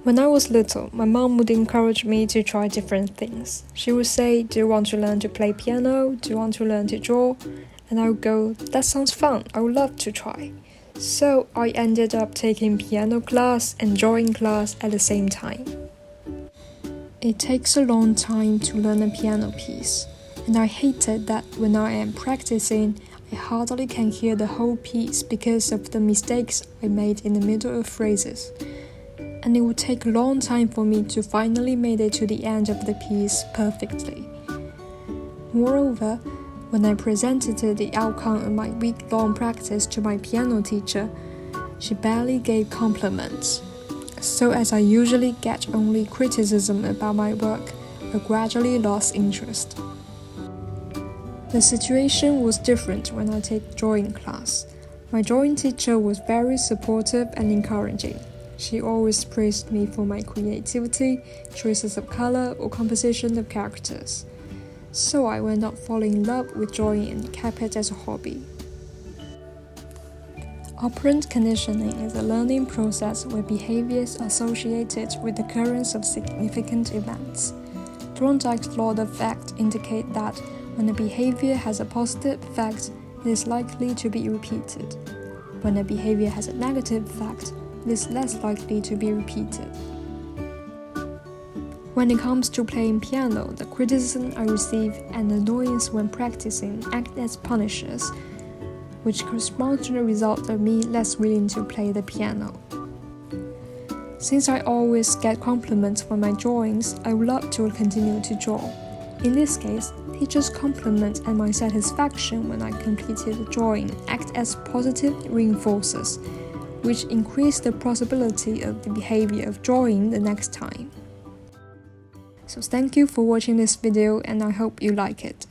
When I was little, my mom would encourage me to try different things. She would say, "Do you want to learn to play piano? Do you want to learn to draw?" And I would go, "That sounds fun, I would love to try." So I ended up taking piano class and drawing class at the same time. It takes a long time to learn a piano piece, and I hated that when I am practicing, I hardly can hear the whole piece because of the mistakes I made in the middle of phrases. And it would take a long time for me to finally make it to the end of the piece perfectly. Moreover, when I presented the outcome of my week-long practice to my piano teacher, she barely gave compliments. So as I usually get only criticism about my work, I gradually lost interest. The situation was different when I take drawing class. My drawing teacher was very supportive and encouraging. She always praised me for my creativity, choices of color, or composition of characters. So I went on falling in love with drawing and kept it as a hobby. Operant conditioning is a learning process where behaviors are associated with the occurrence of significant events. Thorndike's law of effect indicates that when a behavior has a positive effect, it is likely to be repeated. When a behavior has a negative effect, it is less likely to be repeated. When it comes to playing piano, the criticism I receive and annoyance when practicing act as punishers, which corresponds to the result of me less willing to play the piano. Since I always get compliments for my drawings, I would love to continue to draw. In this case, teachers' compliments and my satisfaction when I completed the drawing act as positive reinforcers, which increase the possibility of the behavior of drawing the next time. So thank you for watching this video, and I hope you like it.